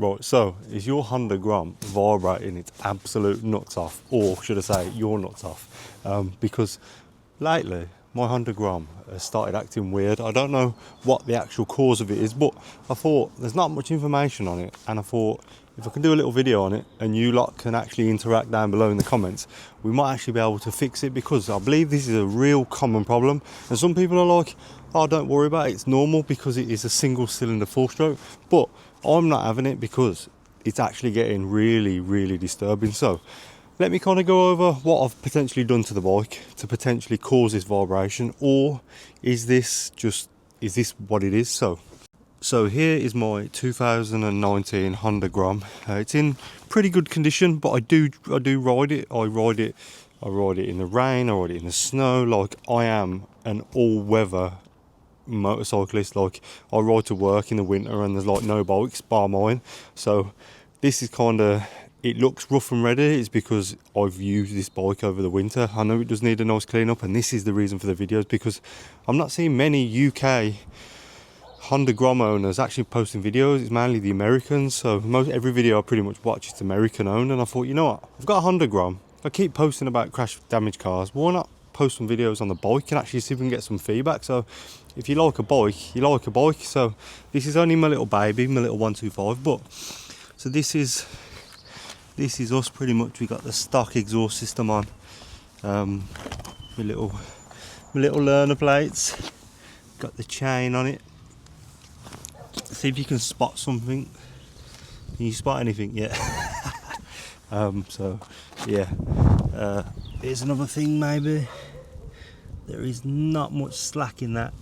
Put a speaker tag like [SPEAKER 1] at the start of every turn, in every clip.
[SPEAKER 1] Right, so is your Honda Grom vibrating its absolute nuts off, or should I say your nuts off? Because lately my Honda Grom has started acting weird. I don't know what the actual cause of it is, but I thought there's not much information on it, and I thought if I can do a little video on it and you lot can actually interact down below in the comments, we might actually be able to fix it, because I believe this is a real common problem. And some people are like, oh, don't worry about it, it's normal because it is a single cylinder 4-stroke. But I'm not having it because it's actually getting really disturbing. So let me kind of go over what I've potentially done to the bike to potentially cause this vibration, or is this what it is? So here is my 2019 Honda Grom. It's in pretty good condition, but I do ride it. I ride it in the rain, I ride it in the snow. Like, I am an all-weather motorcyclist. Like, I ride to work in the winter and there's like no bikes bar mine. So this is kind of, it looks rough and ready. It's because I've used this bike over the winter. I know it does need a nice clean up, and this is the reason for the videos, because I'm not seeing many UK Honda Grom owners actually posting videos. It's mainly the Americans. So every video I pretty much watch is American owned, and I thought, you know what, I've got a Honda Grom, I keep posting about crash damage cars, why not post some videos on the bike and actually see if we can get some feedback? So if you like a bike, you like a bike. So this is only my little baby, my little 125, but so this is us pretty much. We got the stock exhaust system on, my little learner plates, got the chain on it. See if you can spot something. Can you spot anything yet? So yeah, here's another thing. Maybe there is not much slack in that.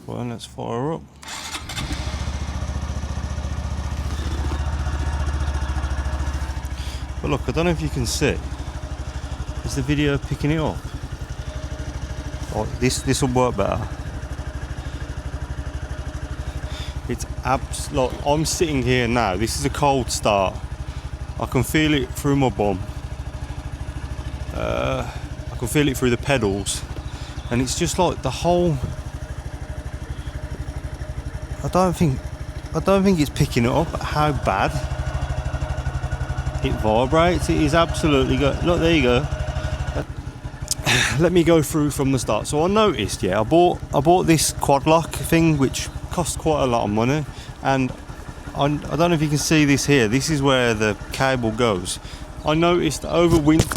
[SPEAKER 1] Well, let's fire up. But look, I don't know if you can see. Is the video picking it up? Oh, this will work better. It's like, I'm sitting here now. This is a cold start. I can feel it through my bum. I can feel it through the pedals, and it's just like the whole. I don't think it's picking it up. How bad it vibrates! It is absolutely good. Look, there you go. Let me go through from the start. So I noticed, I bought this quad lock thing, which cost quite a lot of money, and I don't know if you can see this here. This is where the cable goes. I noticed over winter.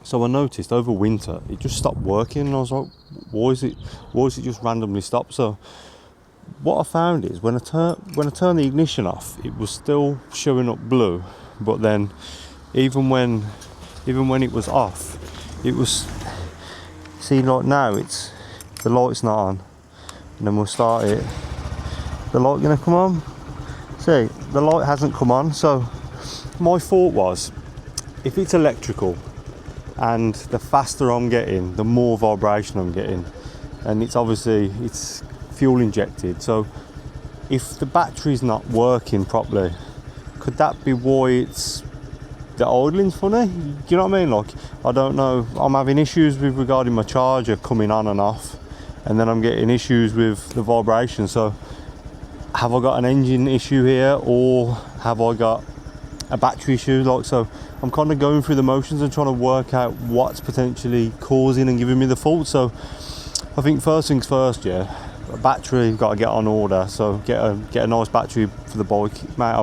[SPEAKER 1] So I noticed over winter it just stopped working, and I was like, why is it just randomly stopped? So what I found is when I turn the ignition off, it was still showing up blue, but then even when it was off, it was, see, like now it's, the light's not on, and then we'll start it, the light gonna come on. See, the light hasn't come on. So my thought was, if it's electrical and the faster I'm getting, the more vibration I'm getting, and it's obviously it's fuel injected, so if the battery's not working properly, could that be why it's the idling's funny? Do you know what I mean? Like, I don't know, I'm having issues with regarding my charger coming on and off, and then I'm getting issues with the vibration. So have I got an engine issue here, or have I got a battery issue? Like, so I'm kind of going through the motions and trying to work out what's potentially causing and giving me the fault. So I think first things first, a battery got to get on order. So get a nice battery for the bike, mate.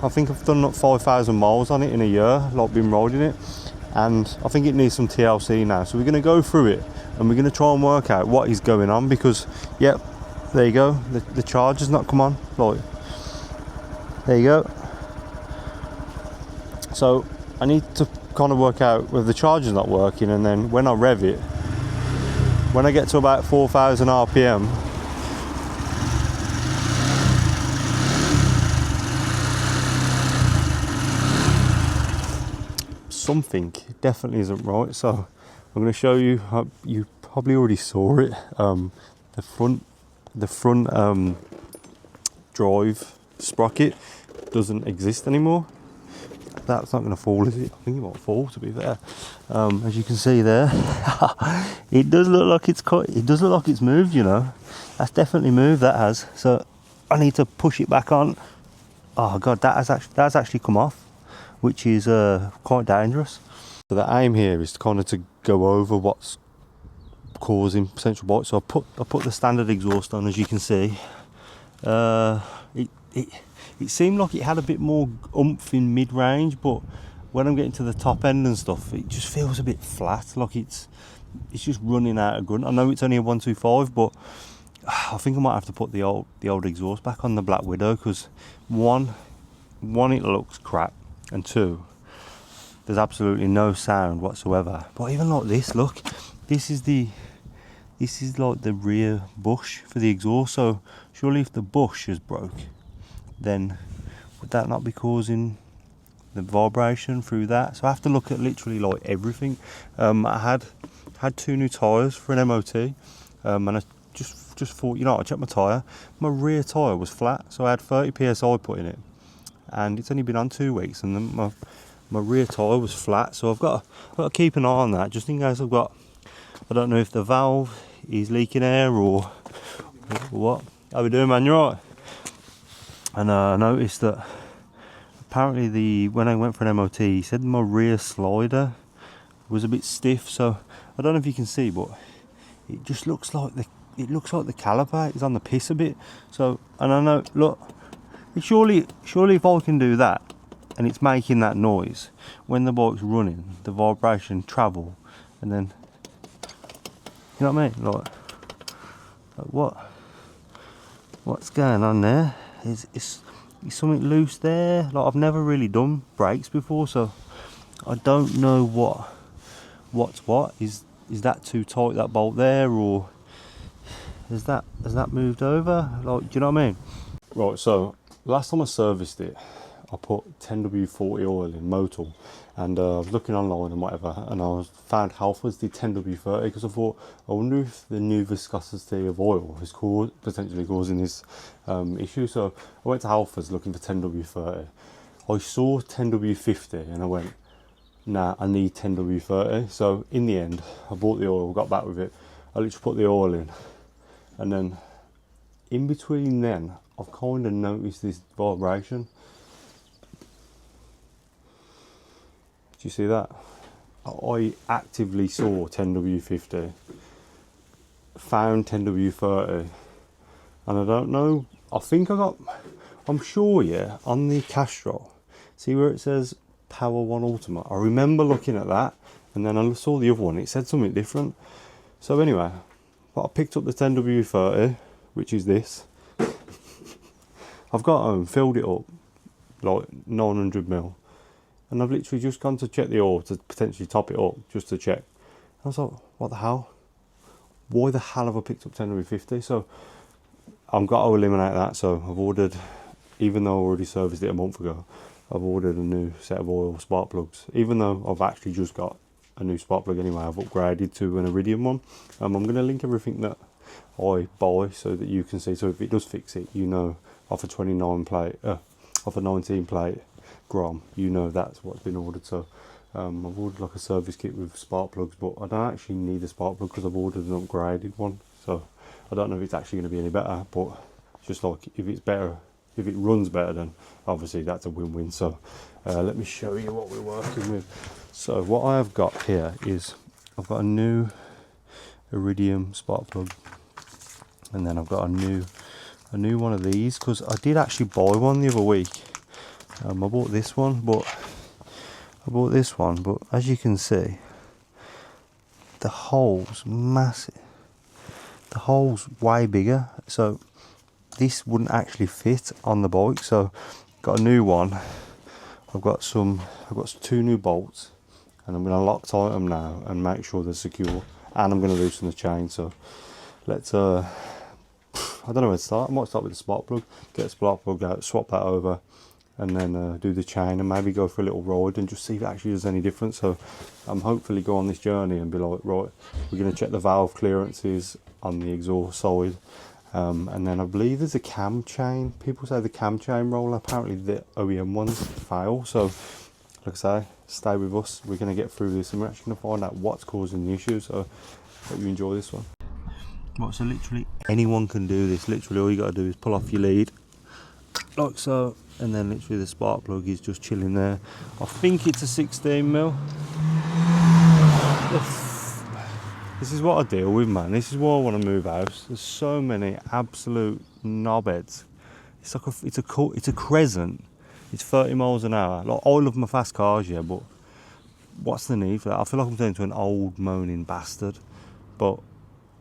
[SPEAKER 1] I think I've done like 5,000 miles on it in a year, like been riding it, and I think it needs some TLC now. So we're going to go through it and we're going to try and work out what is going on, because there you go, the charger's not come on. Like, there you go. So I need to kind of work out whether the charger's not working, and then when I rev it, when I get to about 4,000 RPM, something definitely isn't right. So I'm going to show you, you probably already saw it, the front the front drive sprocket doesn't exist anymore. That's not going to fall, is it? I think it might fall, to be fair. As you can see there, it does look like it's cut. It does look like it's moved, you know. That's definitely moved, that has. So I need to push it back on. Oh god, that's actually come off, which is quite dangerous. So the aim here is kind of to go over what's causing potential bites. So I put the standard exhaust on, as you can see. It seemed like it had a bit more oomph in mid-range, but when I'm getting to the top end and stuff, it just feels a bit flat, like it's just running out of grunt. I know it's only a 125, but I think I might have to put the old exhaust back on the Black Widow, because one it looks crap, and two, there's absolutely no sound whatsoever. But even like this, look, this is like the rear bush for the exhaust. So surely if the bush is broke, then would that not be causing the vibration through that? So I have to look at literally like everything. I had 2 new tyres for an MOT, and I just thought, you know, I checked my tyre. My rear tyre was flat, so I had 30 psi put in it, and it's only been on 2 weeks, and then my rear tyre was flat. So I've got to keep an eye on that, just in case I don't know if the valve is leaking air or what. How we doing, man? You alright? And I noticed that apparently when I went for an MOT, he said my rear slider was a bit stiff. So I don't know if you can see, but it just looks like the caliper is on the piss a bit. So, and I know, look, surely if I can do that and it's making that noise when the bike's running, the vibration travel, and then, you know what I mean? Like what's going on there? Is something loose there? Like, I've never really done brakes before, so I don't know what's what. Is that too tight, that bolt there, or has that moved over? Like, do you know what I mean? Right, so last time I serviced it, I put 10W40 oil in Motul, and I was looking online and whatever, and I found Halfords did 10W30, because I thought, I wonder if the new viscosity of oil is potentially causing this issue. So I went to Halfords looking for 10W30. I saw 10W50 and I went, nah, I need 10W30. So in the end, I bought the oil, got back with it. I literally put the oil in, and then in between then, I've kind of noticed this vibration. Do you see that? I actively saw 10W50, found 10W30, and I don't know, I'm sure, yeah, on the Castrol, see where it says Power 1 Ultimate? I remember looking at that, and then I saw the other one, it said something different. So anyway, but I picked up the 10W30, which is this. I've got filled it up, like 900ml. And I've literally just gone to check the oil to potentially top it up, just to check. And I was like, what the hell? Why the hell have I picked up 10W50? So I've got to eliminate that. So I've ordered, even though I already serviced it a month ago, I've ordered a new set of oil spark plugs. Even though I've actually just got a new spark plug anyway, I've upgraded to an Iridium one. I'm going to link everything that I buy so that you can see. So if it does fix it, you know, off a 19 plate Grom, you know that's what's been ordered. So I've ordered like a service kit with spark plugs, but I don't actually need a spark plug because I've ordered an upgraded one. So I don't know if it's actually going to be any better, but just like if it's better, if it runs better, then obviously that's a win-win. So let me show you what we're working with. So what I have got here is I've got a new Iridium spark plug, and then I've got a new one of these, because I did actually buy one the other week. I bought this one, but as you can see, the hole's massive. The hole's way bigger, so this wouldn't actually fit on the bike. So got a new one. I've got 2 new bolts, and I'm going to Loctite them now and make sure they're secure, and I'm going to loosen the chain. So let's I don't know where to start. I might start with the spark plug, get the spark plug out, swap that over, and then do the chain, and maybe go for a little ride and just see if it actually does any difference. So I'm hopefully go on this journey and be like, right, we're going to check the valve clearances on the exhaust side, And then I believe there's a cam chain. People say the cam chain roller, apparently the OEM ones fail. So like I say, stay with us. We're going to get through this and we're actually going to find out what's causing the issue. So hope you enjoy this one. Right, so literally anyone can do this. Literally all you got to do is pull off your lead like so, and then literally the spark plug is just chilling there. I think it's a 16mm. This is what I deal with, man. This is why I want to move house. There's so many absolute knobheads. It's like it's a Crescent. It's 30 miles an hour. Like, I love my fast cars, yeah, but what's the need for that? I feel like I'm turning into an old moaning bastard. But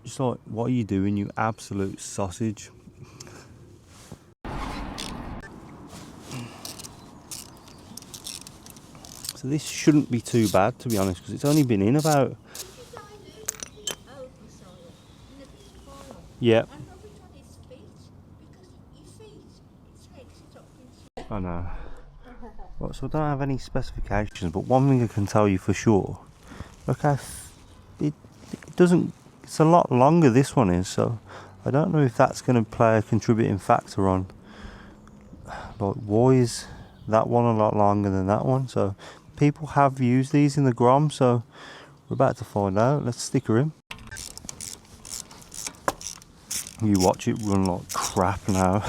[SPEAKER 1] just like, what are you doing, you absolute sausage? So this shouldn't be too bad, to be honest, because it's only been in about... Yeah. I know. Right, so I don't have any specifications, but one thing I can tell you for sure, look how it doesn't, it's a lot longer this one is, so I don't know if that's going to play a contributing factor on, like, why is that one a lot longer than that one. So people have used these in the Grom, so we're about to find out. Let's stick her in. You watch it run like crap now.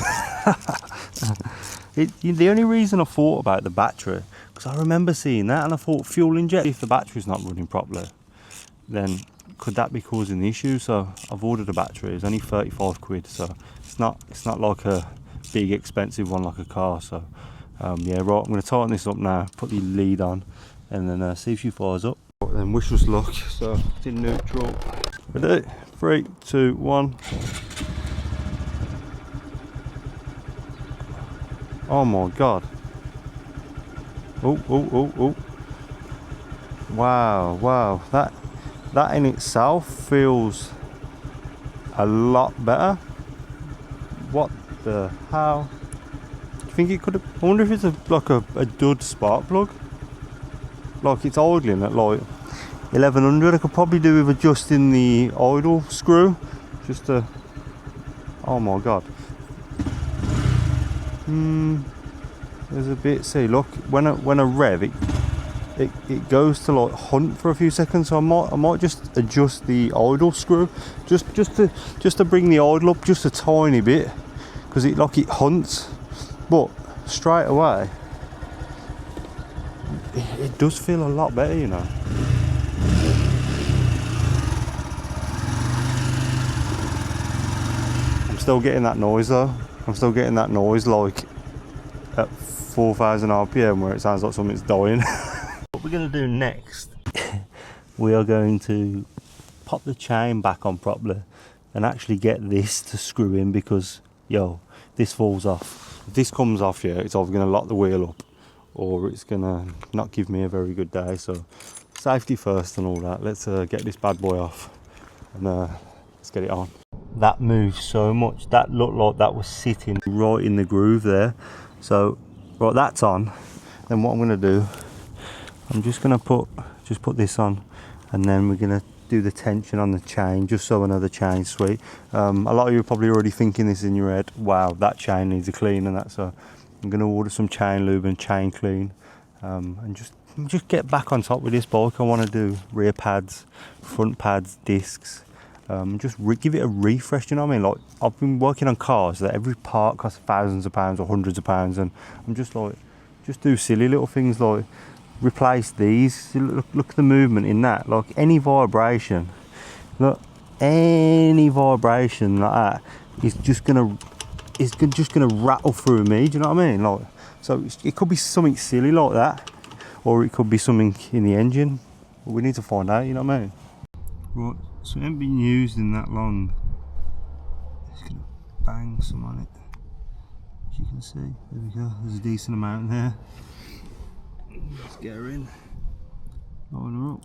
[SPEAKER 1] The only reason I thought about the battery, because I remember seeing that and I thought fuel inject, if the battery's not running properly, then could that be causing the issue? So I've ordered a battery. It's only 35 quid, so it's not like a big expensive one like a car. So yeah, right, I'm going to tighten this up now, put the lead on, and then see if she fires up. Right, then wish us luck. So it's in neutral. Ready? 3, 2, 1. Oh my god. Oh. Wow. That in itself feels a lot better. What the hell? Do you think it could have... I wonder if it's like a dud spark plug. Like, it's idling at like 1100. I could probably do with adjusting the idle screw. Just to... Oh my god. There's a bit, see, look, when I rev it goes to like hunt for a few seconds, so I might just adjust the idle screw just to bring the idle up just a tiny bit, because it hunts, but straight away it does feel a lot better, you know. I'm still getting that noise though. I'm still getting that noise like at 4,000 RPM where it sounds like something's dying. What we're going to do next, we are going to pop the chain back on properly and actually get this to screw in, because yo, this falls off. If this comes off here, it's either going to lock the wheel up or it's going to not give me a very good day. So safety first and all that. Let's get this bad boy off and let's get it on. That moved so much. That looked like that was sitting right in the groove there. So right, that's on. Then what I'm going to do, I'm just going to put this on, and then we're going to do the tension on the chain, just so I know the chain's sweet. A lot of you are probably already thinking this in your head, wow, that chain needs a clean and that. So I'm going to order some chain lube and chain clean, and just get back on top with this bike. I want to do rear pads, front pads, discs. Just give it a refresh, you know what I mean? Like, I've been working on cars that every part costs thousands of pounds or hundreds of pounds, and I'm just like, just do silly little things like replace these. Look at the movement in that. Like, any vibration, look, any vibration like that is just gonna rattle through me. Do you know what I mean? Like, so it could be something silly like that, or it could be something in the engine. But we need to find out. You know what I mean? Right. So it hasn't been used in that long. Just gonna bang some on it. As you can see, there we go. There's a decent amount there. Let's get her in. Line her up.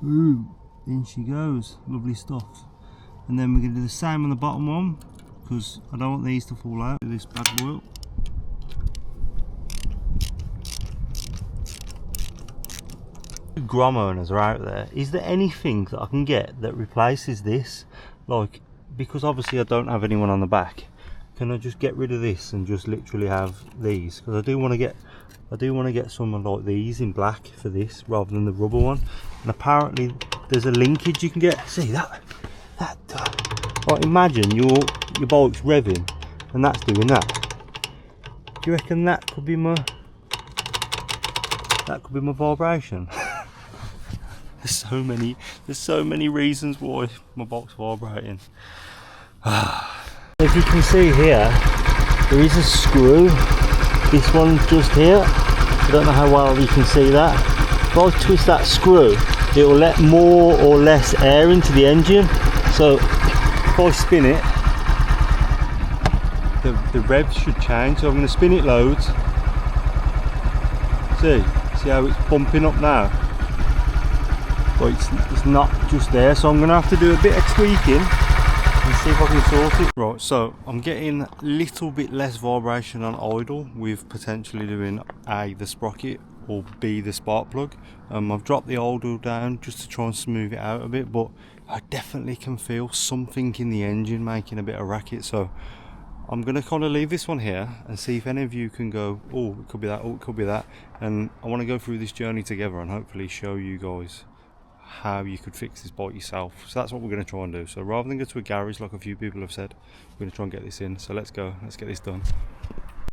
[SPEAKER 1] Ooh, in she goes. Lovely stuff. And then we're gonna do the same on the bottom one, because I don't want these to fall out. Do this bad boy up. Grom owners are out there. Is there anything that I can get that replaces this? Like, because obviously I don't have anyone on the back, can I just get rid of this and just literally have these? Because I do want to get some like these in black for this rather than the rubber one. And apparently there's a linkage you can get. See that like imagine your bike's revving and that's doing that. Do you reckon that could be my vibration? There's so many reasons why my bike's vibrating. As you can see here, there is a screw. This one just here. I don't know how well you can see that. If I twist that screw, it will let more or less air into the engine. So if I spin it, the revs should change. So I'm going to spin it loads. See how it's bumping up now? But it's not just there, so I'm going to have to do a bit of tweaking and see if I can sort it. Right, so I'm getting a little bit less vibration on idle with potentially doing A, the sprocket, or B, the spark plug. I've dropped the idle down just to try and smooth it out a bit, but I definitely can feel something in the engine making a bit of racket. So I'm going to kind of leave this one here and see if any of you can go, oh, it could be that, oh, it could be that. And I want to go through this journey together and hopefully show you guys how you could fix this bike yourself. So that's what we're going to try and do. So rather than go to a garage like a few people have said, we're going to try and get this in. So let's go, let's get this done.